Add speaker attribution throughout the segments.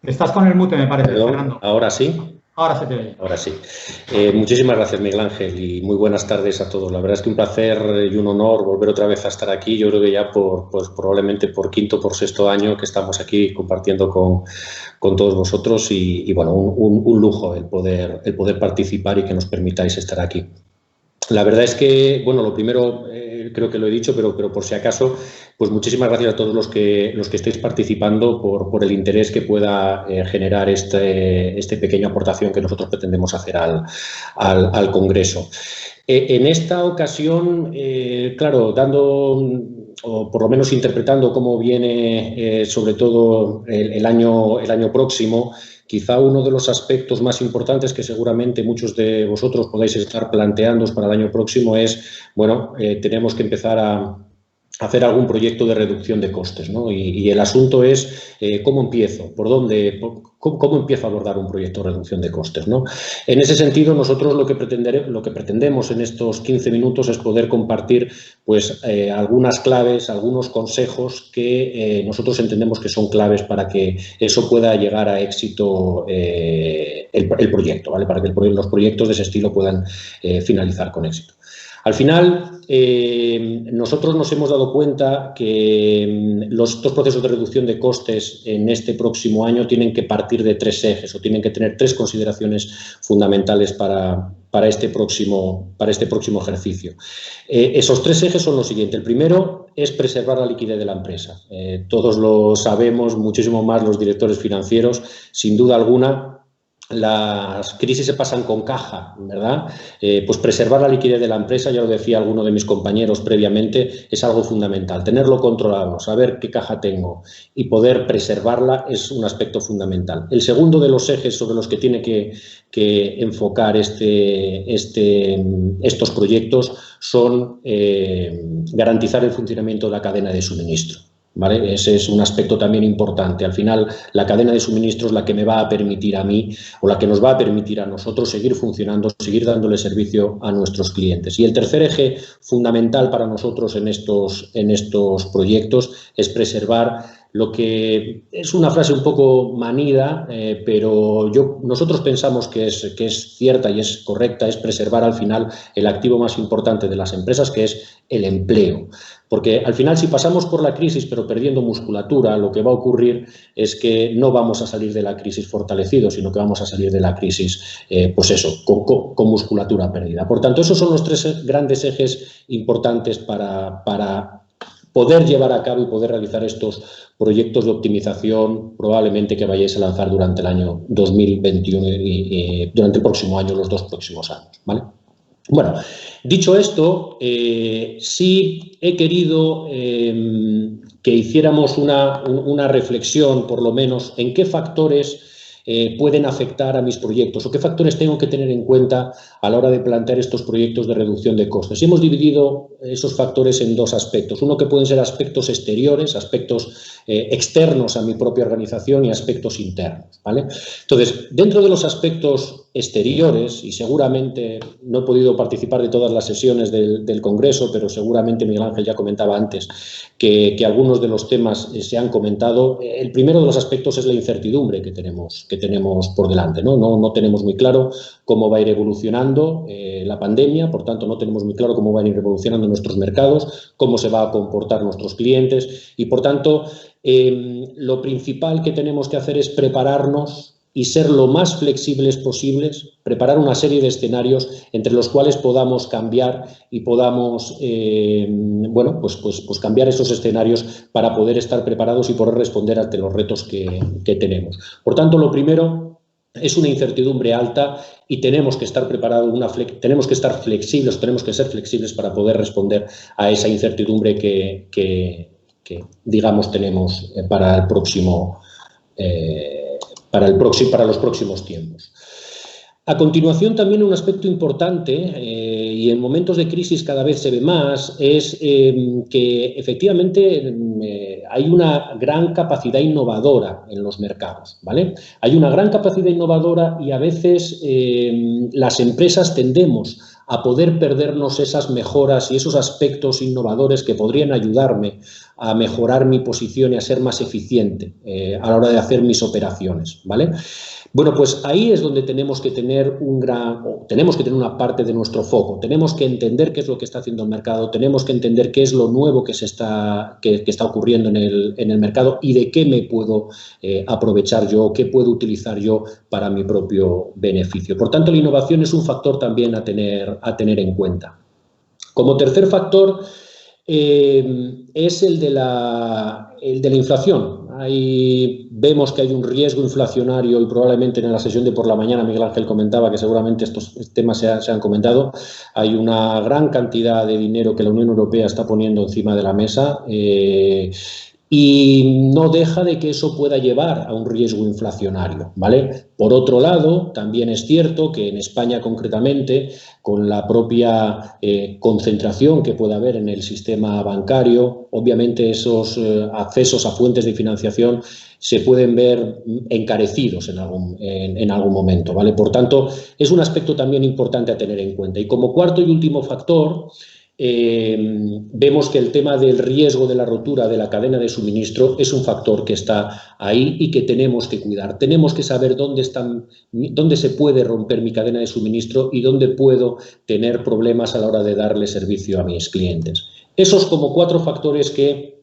Speaker 1: Estás con el mute, me parece,
Speaker 2: Perdón,
Speaker 1: Fernando.
Speaker 2: ahora sí.
Speaker 1: Ahora se te oye.
Speaker 2: Ahora sí. Muchísimas gracias, Miguel Ángel, y muy buenas tardes a todos. La verdad es que un placer y un honor volver otra vez a estar aquí. Yo creo que ya pues probablemente por quinto, por sexto año que estamos aquí compartiendo con todos vosotros y bueno, un lujo el poder participar y que nos permitáis estar aquí. La verdad es que, bueno, lo primero, creo que lo he dicho, pero por si acaso, pues muchísimas gracias a todos los que estéis participando por el interés que pueda generar este pequeña aportación que nosotros pretendemos hacer al Congreso. En esta ocasión, claro, dando o por lo menos interpretando cómo viene sobre todo el año próximo, quizá uno de los aspectos más importantes que seguramente muchos de vosotros podáis estar planteando para el año próximo es, bueno, tenemos que empezar a hacer algún proyecto de reducción de costes, ¿no? Y el asunto es cómo empiezo, por dónde, cómo empiezo a abordar un proyecto de reducción de costes, ¿no? En ese sentido, nosotros lo que pretendemos en estos 15 minutos es poder compartir pues, algunas claves, algunos consejos que nosotros entendemos que son claves para que eso pueda llegar a éxito el proyecto, ¿vale? Para que los proyectos de ese estilo puedan finalizar con éxito. Al final, nosotros nos hemos dado cuenta que estos procesos de reducción de costes en este próximo año tienen que partir de tres ejes o tienen que tener tres consideraciones fundamentales para este próximo ejercicio. Esos tres ejes son los siguientes. El primero es preservar la liquidez de la empresa. Todos lo sabemos, muchísimo más los directores financieros, sin duda alguna. Las crisis se pasan con caja, ¿verdad? Pues preservar la liquidez de la empresa, ya lo decía alguno de mis compañeros previamente, es algo fundamental. Tenerlo controlado, saber qué caja tengo y poder preservarla es un aspecto fundamental. El segundo de los ejes sobre los que tiene que enfocar estos proyectos son garantizar el funcionamiento de la cadena de suministro. ¿Vale? Ese es un aspecto también importante. Al final, la cadena de suministro es la que me va a permitir a mí o la que nos va a permitir a nosotros seguir funcionando, seguir dándole servicio a nuestros clientes. Y el tercer eje fundamental para nosotros en estos proyectos es preservar lo que es una frase un poco manida, pero nosotros pensamos que es cierta y es correcta, es preservar al final el activo más importante de las empresas, que es el empleo. Porque al final, si pasamos por la crisis pero perdiendo musculatura, lo que va a ocurrir es que no vamos a salir de la crisis fortalecidos, sino que vamos a salir de la crisis, pues eso, con musculatura perdida. Por tanto, esos son los tres grandes ejes importantes para poder llevar a cabo y poder realizar estos proyectos de optimización probablemente que vayáis a lanzar durante el año 2021 y durante el próximo año, los dos próximos años, ¿vale? Bueno, dicho esto, sí he querido que hiciéramos una reflexión, por lo menos, en qué factores pueden afectar a mis proyectos o qué factores tengo que tener en cuenta a la hora de plantear estos proyectos de reducción de costes. Y hemos dividido esos factores en dos aspectos. Uno que pueden ser aspectos exteriores, aspectos externos a mi propia organización y aspectos internos, ¿vale? Entonces, dentro de los aspectos exteriores, y seguramente no he podido participar de todas las sesiones del Congreso, pero seguramente Miguel Ángel ya comentaba antes que algunos de los temas se han comentado. El primero de los aspectos es la incertidumbre que tenemos por delante, ¿no? No tenemos muy claro cómo va a ir evolucionando la pandemia, por tanto no tenemos muy claro cómo van a ir evolucionando nuestros mercados, cómo se va a comportar nuestros clientes y por tanto lo principal que tenemos que hacer es prepararnos y ser lo más flexibles posibles, preparar una serie de escenarios entre los cuales podamos cambiar y podamos, bueno, pues cambiar esos escenarios para poder estar preparados y poder responder ante los retos que tenemos. Por tanto, lo primero es una incertidumbre alta y tenemos que estar preparados, tenemos que estar flexibles, tenemos que ser flexibles para poder responder a esa incertidumbre que digamos, tenemos para el próximo para los próximos tiempos. A continuación, también un aspecto importante, y en momentos de crisis cada vez se ve más, es que efectivamente hay una gran capacidad innovadora en los mercados, ¿vale? Hay una gran capacidad innovadora y a veces las empresas tendemos a poder perdernos esas mejoras y esos aspectos innovadores que podrían ayudarme a mejorar mi posición y a ser más eficiente a la hora de hacer mis operaciones, ¿vale? Bueno, pues ahí es donde tenemos que tener una parte de nuestro foco. Tenemos que entender qué es lo que está haciendo el mercado, tenemos que entender qué es lo nuevo que está ocurriendo en el mercado y de qué me puedo aprovechar yo, qué puedo utilizar yo para mi propio beneficio. Por tanto, la innovación es un factor también a tener en cuenta. Como tercer factor es el de la inflación. Ahí vemos que hay un riesgo inflacionario y probablemente en la sesión de por la mañana Miguel Ángel comentaba que seguramente estos temas se han comentado. Hay una gran cantidad de dinero que la Unión Europea está poniendo encima de la mesa y no deja de que eso pueda llevar a un riesgo inflacionario, ¿vale? Por otro lado, también es cierto que en España concretamente, con la propia concentración que puede haber en el sistema bancario, obviamente esos accesos a fuentes de financiación se pueden ver encarecidos en algún momento, ¿vale? Por tanto, es un aspecto también importante a tener en cuenta. Y como cuarto y último factor, vemos que el tema del riesgo de la rotura de la cadena de suministro es un factor que está ahí y que tenemos que cuidar. Tenemos que saber dónde se puede romper mi cadena de suministro y dónde puedo tener problemas a la hora de darle servicio a mis clientes. Esos como cuatro factores que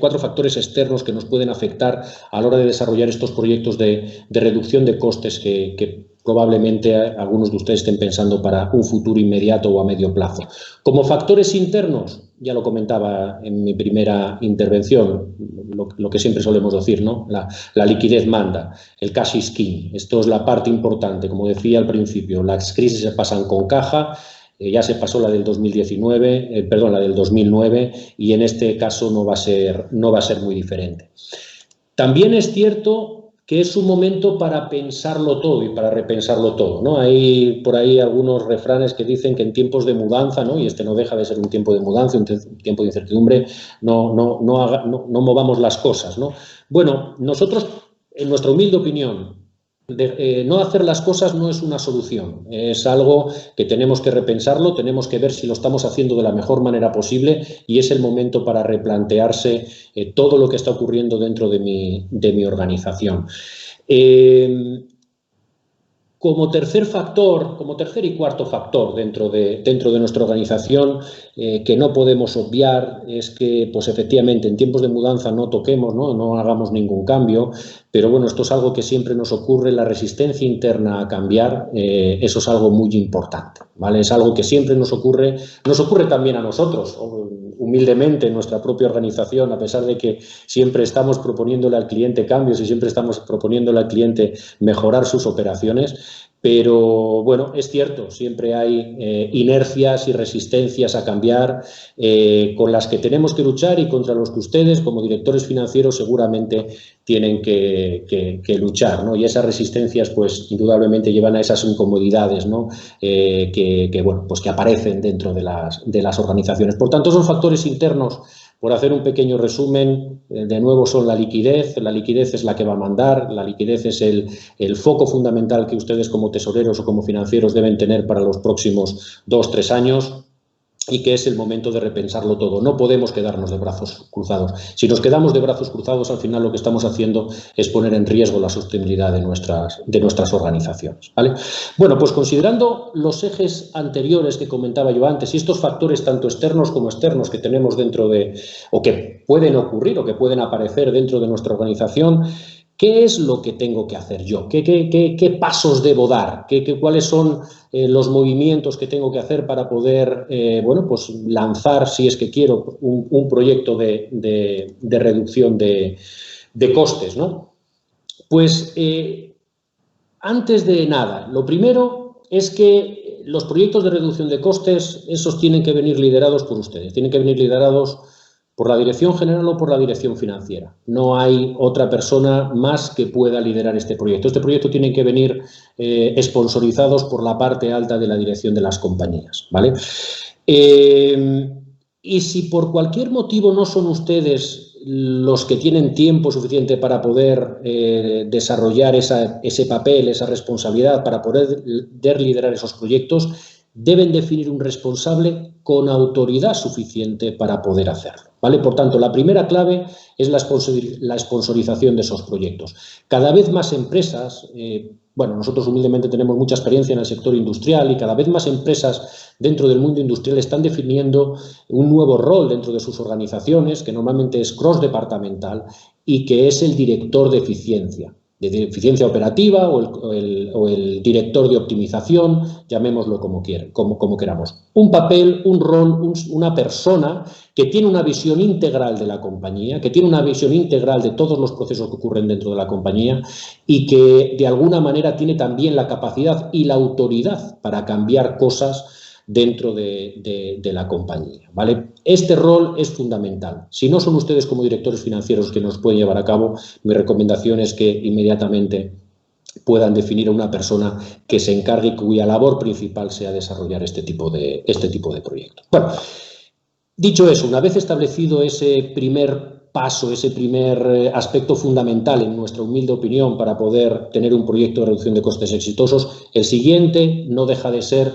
Speaker 2: cuatro factores externos que nos pueden afectar a la hora de desarrollar estos proyectos de reducción de costes que probablemente algunos de ustedes estén pensando para un futuro inmediato o a medio plazo. Como factores internos, ya lo comentaba en mi primera intervención, lo que siempre solemos decir, ¿no? La liquidez manda, el cash is king. Esto es la parte importante. Como decía al principio, las crisis se pasan con caja. Ya se pasó la del 2019, la del 2009 y en este caso no va a ser muy diferente. También es cierto que es un momento para pensarlo todo y para repensarlo todo, ¿no? Hay por ahí algunos refranes que dicen que en tiempos de mudanza, ¿no? Y este no deja de ser un tiempo de mudanza, un tiempo de incertidumbre, no movamos las cosas, ¿no? Bueno, nosotros, en nuestra humilde opinión, no hacer las cosas no es una solución, es algo que tenemos que repensarlo, tenemos que ver si lo estamos haciendo de la mejor manera posible y es el momento para replantearse todo lo que está ocurriendo dentro de mi organización. Como tercer y cuarto factor dentro de nuestra organización que no podemos obviar es que, pues efectivamente, en tiempos de mudanza no toquemos, no hagamos ningún cambio, pero bueno, esto es algo que siempre nos ocurre, la resistencia interna a cambiar, eso es algo muy importante, ¿vale? Es algo que siempre nos ocurre también a nosotros, humildemente en nuestra propia organización, a pesar de que siempre estamos proponiéndole al cliente cambios y siempre estamos proponiéndole al cliente mejorar sus operaciones, pero bueno, es cierto, siempre hay inercias y resistencias a cambiar con las que tenemos que luchar y contra los que ustedes como directores financieros seguramente tienen que luchar, ¿no? Y esas resistencias pues indudablemente llevan a esas incomodidades, ¿no? Bueno, pues que aparecen dentro de las organizaciones. Por tanto, esos factores internos, por hacer un pequeño resumen, de nuevo son la liquidez es la que va a mandar, la liquidez es el foco fundamental que ustedes como tesoreros o como financieros deben tener para los próximos 2-3 años y que es el momento de repensarlo todo. No podemos quedarnos de brazos cruzados. Si nos quedamos de brazos cruzados, al final lo que estamos haciendo es poner en riesgo la sostenibilidad de nuestras organizaciones, ¿vale? Bueno, pues considerando los ejes anteriores que comentaba yo antes y estos factores tanto externos como externos que tenemos o que pueden ocurrir o que pueden aparecer dentro de nuestra organización, ¿qué es lo que tengo que hacer yo? ¿Qué pasos debo dar? ¿Cuáles son los movimientos que tengo que hacer para poder bueno, pues lanzar, si es que quiero, un proyecto de reducción de costes, ¿no? Pues antes de nada, lo primero es que los proyectos de reducción de costes, esos tienen que venir liderados por ustedes, tienen que venir liderados por la dirección general o por la dirección financiera. No hay otra persona más que pueda liderar este proyecto. Este proyecto tiene que venir sponsorizados por la parte alta de la dirección de las compañías, ¿vale? Y si por cualquier motivo no son ustedes los que tienen tiempo suficiente para poder desarrollar ese papel, esa responsabilidad, para poder liderar esos proyectos, deben definir un responsable con autoridad suficiente para poder hacerlo, ¿vale? Por tanto, la primera clave es la sponsorización de esos proyectos. Cada vez más empresas, bueno, nosotros humildemente tenemos mucha experiencia en el sector industrial y cada vez más empresas dentro del mundo industrial están definiendo un nuevo rol dentro de sus organizaciones, que normalmente es cross-departamental y que es el director de eficiencia operativa o el director de optimización, llamémoslo como queramos. Un papel, un rol, una persona que tiene una visión integral de la compañía, que tiene una visión integral de todos los procesos que ocurren dentro de la compañía y que de alguna manera tiene también la capacidad y la autoridad para cambiar cosas dentro de la compañía, ¿vale? Este rol es fundamental. Si no son ustedes como directores financieros que nos pueden llevar a cabo, mi recomendación es que inmediatamente puedan definir a una persona que se encargue y cuya labor principal sea desarrollar este tipo de proyectos. Bueno, dicho eso, una vez establecido ese primer paso, ese primer aspecto fundamental en nuestra humilde opinión para poder tener un proyecto de reducción de costes exitosos, el siguiente no deja de ser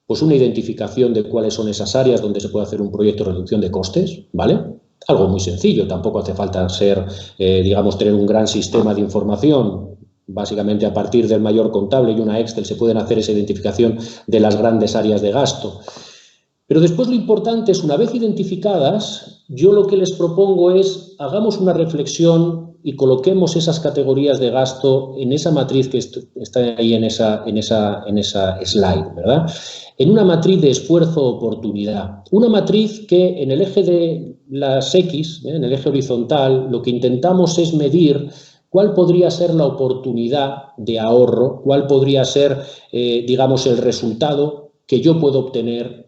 Speaker 2: pues una identificación de cuáles son esas áreas donde se puede hacer un proyecto de reducción de costes, ¿vale? Algo muy sencillo, tampoco hace falta ser, digamos, tener un gran sistema de información. Básicamente a partir del mayor contable y una Excel se pueden hacer esa identificación de las grandes áreas de gasto. Pero después lo importante es, una vez identificadas, yo lo que les propongo es hagamos una reflexión y coloquemos esas categorías de gasto en esa matriz que está ahí en esa slide, ¿verdad? En una matriz de esfuerzo-oportunidad. Una matriz que en el eje de las X, en el eje horizontal, lo que intentamos es medir cuál podría ser la oportunidad de ahorro, cuál podría ser, digamos, el resultado que yo puedo obtener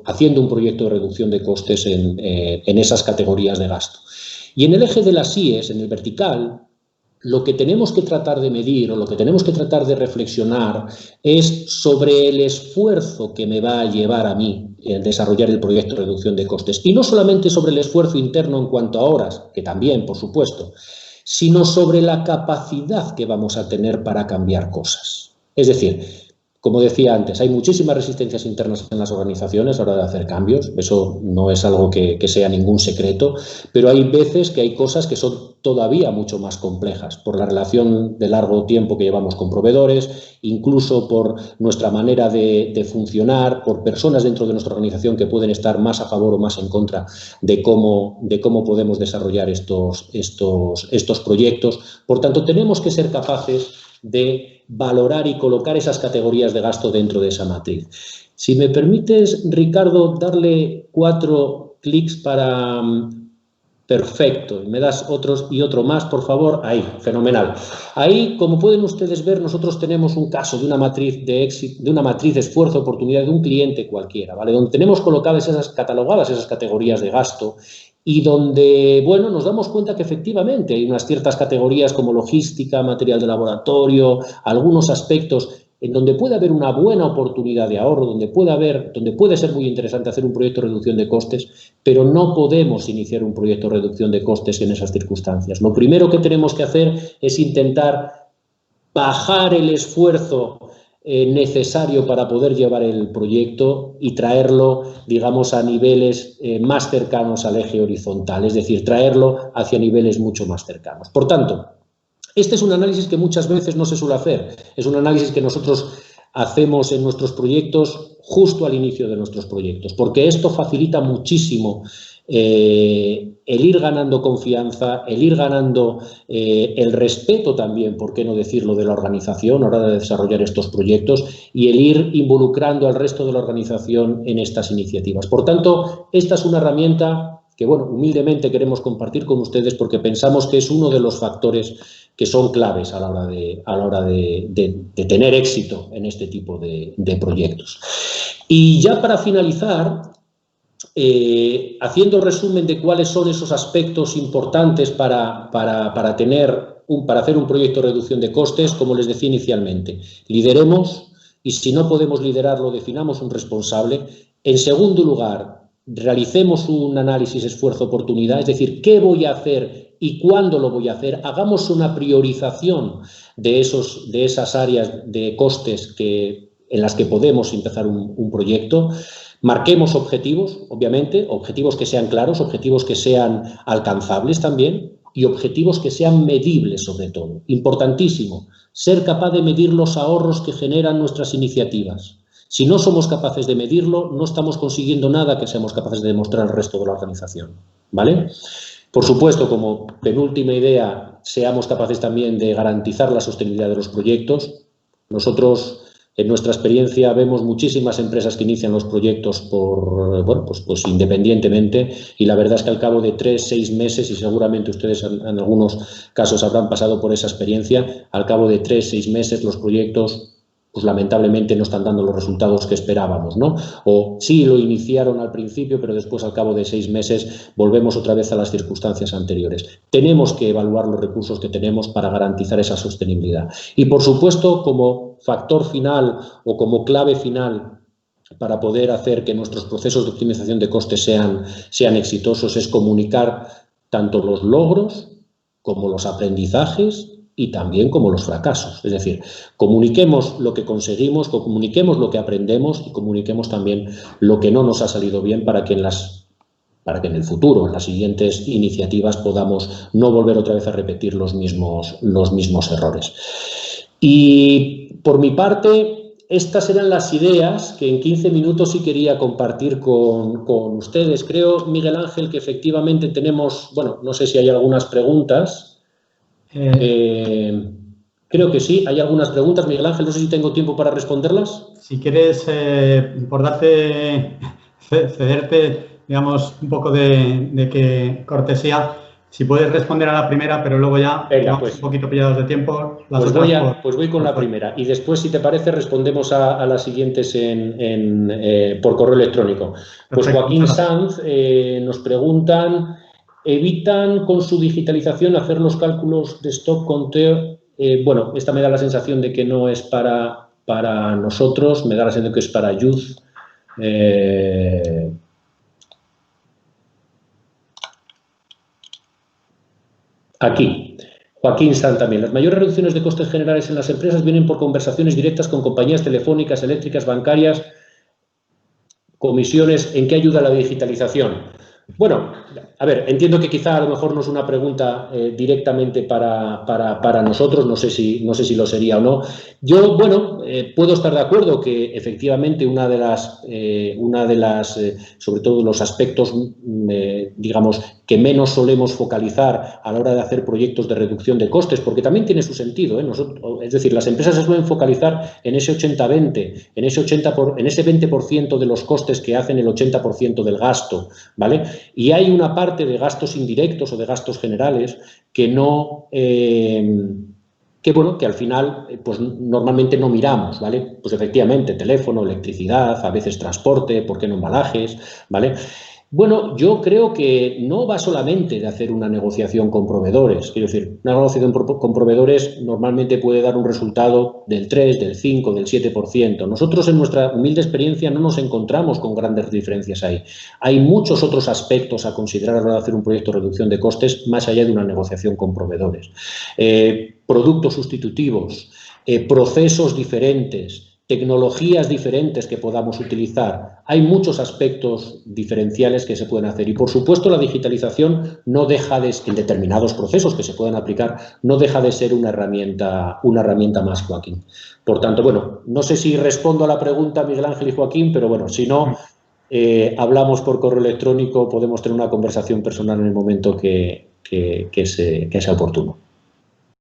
Speaker 2: haciendo un proyecto de reducción de costes en esas categorías de gasto. Y en el eje de las IES, en el vertical, lo que tenemos que tratar de medir o lo que tenemos que tratar de reflexionar es sobre el esfuerzo que me va a llevar a mí el desarrollar el proyecto de reducción de costes. Y no solamente sobre el esfuerzo interno en cuanto a horas, que también, por supuesto, sino sobre la capacidad que vamos a tener para cambiar cosas. Es decir, como decía antes, hay muchísimas resistencias internas en las organizaciones a la hora de hacer cambios, eso no es algo que sea ningún secreto, pero hay veces que hay cosas que son todavía mucho más complejas por la relación de largo tiempo que llevamos con proveedores, incluso por nuestra manera de funcionar, por personas dentro de nuestra organización que pueden estar más a favor o más en contra de cómo podemos desarrollar estos proyectos. Por tanto, tenemos que ser capaces de valorar y colocar esas categorías de gasto dentro de esa matriz. Si me permites, Ricardo, darle 4 clics para... Perfecto. Me das otros y otro más, por favor. Ahí, fenomenal. Ahí, como pueden ustedes ver, nosotros tenemos un caso de una matriz de éxito, de una matriz de esfuerzo, oportunidad de un cliente cualquiera, ¿vale? Donde tenemos colocadas catalogadas esas categorías de gasto y donde, bueno, nos damos cuenta que efectivamente hay unas ciertas categorías como logística, material de laboratorio, algunos aspectos en donde puede haber una buena oportunidad de ahorro, donde puede ser muy interesante hacer un proyecto de reducción de costes, pero no podemos iniciar un proyecto de reducción de costes en esas circunstancias. Lo primero que tenemos que hacer es intentar bajar el esfuerzo necesario para poder llevar el proyecto y traerlo, digamos, a niveles más cercanos al eje horizontal, es decir, traerlo hacia niveles mucho más cercanos. Por tanto, este es un análisis que muchas veces no se suele hacer, es un análisis que nosotros hacemos en nuestros proyectos justo al inicio de nuestros proyectos, porque esto facilita muchísimo el ir ganando confianza, el ir ganando el respeto también, por qué no decirlo, de la organización a la hora de desarrollar estos proyectos y el ir involucrando al resto de la organización en estas iniciativas. Por tanto, esta es una herramienta que, bueno, humildemente queremos compartir con ustedes porque pensamos que es uno de los factores que son claves a la hora de tener éxito en este tipo de proyectos. Y ya para finalizar, haciendo resumen de cuáles son esos aspectos importantes para hacer un proyecto de reducción de costes, como les decía inicialmente, lideremos y si no podemos liderarlo, definamos un responsable. En segundo lugar, realicemos un análisis esfuerzo-oportunidad, es decir, ¿qué voy a hacer y cuándo lo voy a hacer? Hagamos una priorización de esas áreas de costes que en las que podemos empezar un proyecto. Marquemos objetivos, obviamente, objetivos que sean claros, objetivos que sean alcanzables también y objetivos que sean medibles sobre todo. Importantísimo, ser capaz de medir los ahorros que generan nuestras iniciativas. Si no somos capaces de medirlo, no estamos consiguiendo nada que seamos capaces de demostrar al resto de la organización, ¿vale? Por supuesto, como penúltima idea, seamos capaces también de garantizar la sostenibilidad de los proyectos. Nosotros, en nuestra experiencia, vemos muchísimas empresas que inician los proyectos pues independientemente, y la verdad es que al cabo de 3, 6 meses, y seguramente ustedes en algunos casos habrán pasado por esa experiencia, al cabo de 3, 6 meses los proyectos pues lamentablemente no están dando los resultados que esperábamos, ¿no? O sí lo iniciaron al principio, pero después al cabo de 6 meses volvemos otra vez a las circunstancias anteriores. Tenemos que evaluar los recursos que tenemos para garantizar esa sostenibilidad. Y por supuesto, como factor final o como clave final para poder hacer que nuestros procesos de optimización de costes sean exitosos, es comunicar tanto los logros como los aprendizajes y también como los fracasos. Es decir, comuniquemos lo que conseguimos, comuniquemos lo que aprendemos y comuniquemos también lo que no nos ha salido bien para que en el futuro, en las siguientes iniciativas, podamos no volver otra vez a repetir los mismos errores. Y por mi parte, estas eran las ideas que en 15 minutos sí quería compartir con ustedes. Creo, Miguel Ángel, que efectivamente tenemos, bueno, no sé si hay algunas preguntas. Creo que sí, hay algunas preguntas, Miguel Ángel, no sé si tengo tiempo para responderlas.
Speaker 1: Si quieres, por cederte, digamos, un poco de cortesía, si puedes responder a la primera, pero luego ya
Speaker 2: Venga, pues,
Speaker 1: un poquito pillados de tiempo.
Speaker 2: Pues voy con la primera y después, si te parece, respondemos a las siguientes por correo electrónico. Pues
Speaker 1: Perfecto,
Speaker 2: Joaquín Sanz nos preguntan: ¿evitan con su digitalización hacer los cálculos de stock conteo? Bueno, esta me da la sensación de que no es para nosotros, me da la sensación de que es para Youth. Aquí, Joaquín Sanz también. Las mayores reducciones de costes generales en las empresas vienen por conversaciones directas con compañías telefónicas, eléctricas, bancarias, comisiones. ¿En qué ayuda la digitalización? Bueno, a ver, entiendo que quizá a lo mejor no es una pregunta directamente para nosotros, no sé si lo sería o no. Yo, bueno, puedo estar de acuerdo que efectivamente una de las sobre todo los aspectos, digamos, que menos solemos focalizar a la hora de hacer proyectos de reducción de costes, porque también tiene su sentido, es decir, las empresas se suelen focalizar en ese 80-20, en ese 20% de los costes que hacen el 80% del gasto, ¿vale? Y hay una parte de gastos indirectos o de gastos generales que no, que al final pues normalmente no miramos, ¿vale? Pues efectivamente, teléfono, electricidad, a veces transporte, ¿por qué no embalajes?, ¿vale? Bueno, yo creo que no va solamente de hacer una negociación con proveedores. Quiero decir, una negociación con proveedores normalmente puede dar un resultado del 3, del 5, del 7%. Nosotros, en nuestra humilde experiencia, no nos encontramos con grandes diferencias ahí. Hay muchos otros aspectos a considerar a la hora de hacer un proyecto de reducción de costes más allá de una negociación con proveedores. Productos sustitutivos, procesos diferentes, tecnologías diferentes que podamos utilizar. Hay muchos aspectos diferenciales que se pueden hacer y, por supuesto, la digitalización no deja de, en determinados procesos que se puedan aplicar, no deja de ser una herramienta más, Joaquín. Por tanto, bueno, no sé si respondo a la pregunta, Miguel Ángel y Joaquín, pero bueno, si no, hablamos por correo electrónico, podemos tener una conversación personal en el momento que sea oportuno.